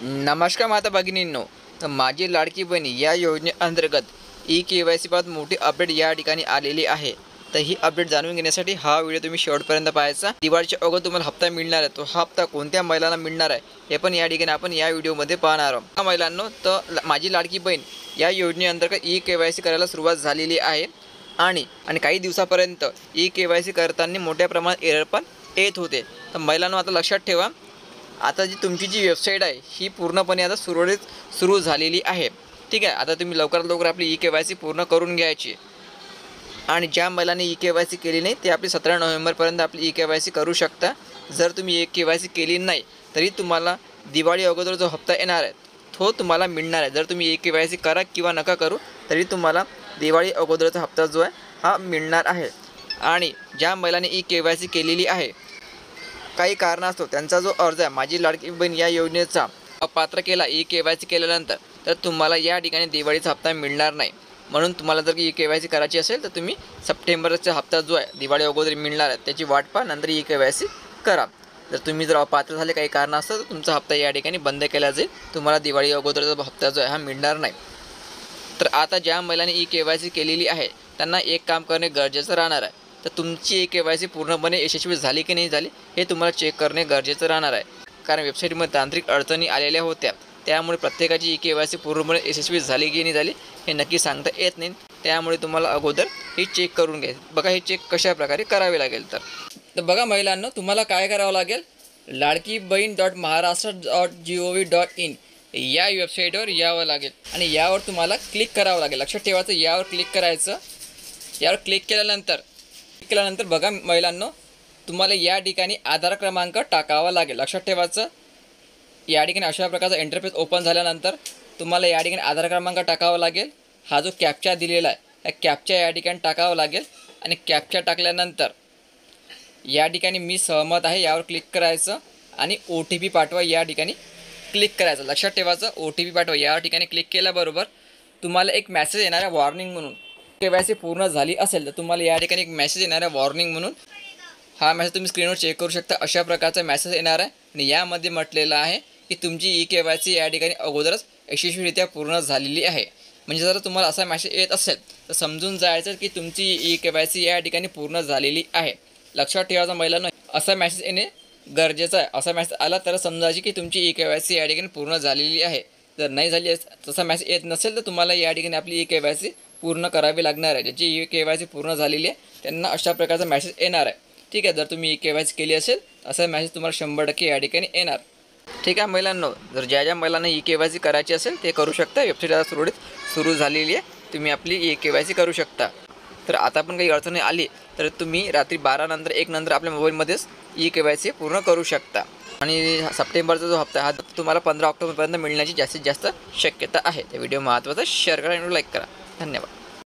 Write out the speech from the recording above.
नमस्कार माता भगिनींनो, तर माझी लाडकी बहीण या योजनेअंतर्गत ई-के-वाय-सी बाबत मोठी अपडेट या ठिकाणी आलेली आहे। तर ही अपडेट जाणून घेण्यासाठी हा व्हिडिओ तुम्ही शेवटपर्यंत पाहायचा। दिवाळीच्या अगोदर तुम्हाला हप्ता मिळणार आहे, तो हप्ता कोणत्या महिलांना मिळणार आहे हे पण या ठिकाणी आपण या व्हिडिओमध्ये पाहणार आहोत। महिलांनो, तर माझी लाडकी बहीण या योजनेअंतर्गत ई-के-वाय-सी करायला सुरुवात झालेली आहे आणि काही दिवसापर्यंत ई-के-वाय-सी करताना मोठ्या प्रमाणात एरर पण येत होते। तर महिलांनो, आता लक्षात ठेवा, आता तुमची जी वेबसाईट आहे ही पूर्णपणे आता सुरू झालेली आहे। ठीक आहे, आता तुम्ही लवकरात लवकर आपली ई-के-वाय-सी पूर्ण करून घ्यायची आणि ज्या महिलांनी ई-के-वाय-सी केली नाही ते आपली 17 नोव्हेंबरपर्यंत आपली ई-के-वाय-सी करू शकता। जर तुम्ही ई-के-वाय-सी केली नाही तरी तुम्हाला दिवाळी अगोदर जो हप्ता येणार आहे तो तुम्हाला मिळणार आहे। जर तुम्ही ई-के-वाय-सी करा किंवा नका करू तरी तुम्हाला दिवाळी अगोदरचा हप्ता जो आहे हा मिळणार आहे। आणि ज्या महिलांनी ई-के-वाय-सी केलेली आहे, काही कारणास्तव त्यांचा जो अर्ज आहे माझी लाडकी बहीण या योजनेचा अपात्र केला ई-के-वाय-सी केल्यानंतर, तर तुम्हाला या ठिकाणी दिवाळीचा हप्ता मिळणार नाही। म्हणून तुम्हाला जर ई-के-वाय-सी करायची असेल तर तुम्ही सप्टेंबरचा हप्ता जो आहे दिवाळी अगोदर मिळणार आहे त्याची वाट पहा, नंतर ई-के-वाय-सी करा। जर अपात्र झाले काही कारणास्तव तर तुमचा हप्ता या ठिकाणी बंद केला जाईल, तुम्हाला दिवाळी अगोदरचा हप्ता जो आहे हा मिळणार नाही। तर आता ज्या महिलांनी ई-के-वाय-सी केलेली आहे त्यांना एक काम करणे गरजेचं राहणार आहे। तर तुमची ई-के-वाय-सी पूर्णपणे यशस्वी झाली की नाही झाली हे तुम्हाला चेक करणे गरजेचं राहणार आहे, कारण वेबसाईटमध्ये तांत्रिक अडचणी आलेल्या होत्या, त्यामुळे प्रत्येकाची ई-के-वाय-सी पूर्णपणे यशस्वी झाली की नाही झाली हे नक्की सांगता येत नाही। त्यामुळे तुम्हाला अगोदर हे चेक करून घ्यायचं। बघा, हे चेक कशा प्रकारे करावे लागेल तर बघा महिलांनो, तुम्हाला काय करावं लागेल, ladkibaheen.maharashtra.gov.in या वेबसाईटवर यावं लागेल आणि यावर तुम्हाला क्लिक करावं लागेल। लक्षात ठेवायचं, यावर क्लिक करायचं। यावर क्लिक केल्यानंतर बघा महिलांनो, तुम्हाला या ठिकाणी आधार क्रमांक टाकावा लागेल। लक्षात ठेवायचं, या ठिकाणी अशा प्रकारचा इंटरफेस ओपन झाल्यानंतर तुम्हाला या ठिकाणी आधार क्रमांक टाकावा लागेल। हा जो कॅप्चा दिलेला आहे त्या कॅप्चा या ठिकाणी टाकावा लागेल आणि कॅप्चा टाकल्यानंतर या ठिकाणी मी सहमत आहे यावर क्लिक करायचं आणि OTP पाठवा या ठिकाणी क्लिक करायचं। लक्षात ठेवायचं, OTP पाठवा या ठिकाणी क्लिक केल्याबरोबर तुम्हाला एक मेसेज येणार आहे वॉर्निंग म्हणून। के-वाय-सी पूर्ण झाली असेल तर तुम्हाला या ठिकाणी एक मेसेज येणार आहे वॉर्निंग म्हणून। हा मेसेज तुम्ही स्क्रीनवर चेक करू शकता, अशा प्रकारचा मेसेज येणार आहे आणि यामध्ये म्हटलेलं आहे की तुमची ई-के-वाय-सी या ठिकाणी अगोदरच यशस्वीरित्या पूर्ण झालेली आहे। म्हणजे जर तुम्हाला असा मेसेज येत असेल तर समजून जायचं की तुमची ई-के-वाय-सी या ठिकाणी पूर्ण झालेली आहे। लक्षात ठेवायचं महिलांनो, असा मेसेज येणे गरजेचं आहे। असा मेसेज आला तर समजायची की तुमची ई-के-वाय-सी या ठिकाणी पूर्ण झालेली आहे। जर नाही झाली, तसा मेसेज येत नसेल तर तुम्हाला या ठिकाणी आपली ई-के-वाय-सी पूर्ण करावी लागणार आहे। ज्याची ई-के-वाय-सी पूर्ण झालेली आहे त्यांना अशा प्रकारचा मेसेज येणार आहे। ठीक आहे, जर तुम्ही ई-के-वाय-सी केली असेल असा मेसेज तुम्हाला 100% या ठिकाणी येणार। ठीक आहे महिलांनो, जर ज्या महिलांना ई-के-वाय-सी करायची असेल ते करू शकता। वेबसाईट आता सुरू झालेली आहे, तुम्ही आपली ई-के-वाय-सी करू शकता। तर आता पण काही अडचणी आली तर तुम्ही रात्री 12 नंतर 1 नंतर आपल्या मोबाईलमध्येच ई-के-वाय-सी पूर्ण करू शकता। आणि सप्टेंबरचा जो हप्ता हा तुम्हाला 15 ऑक्टोबरपर्यंत मिळण्याची जास्तीत जास्त शक्यता आहे। त्या व्हिडिओ महत्त्वाचा शेअर करा आणि लाईक करा। धन्यवाद।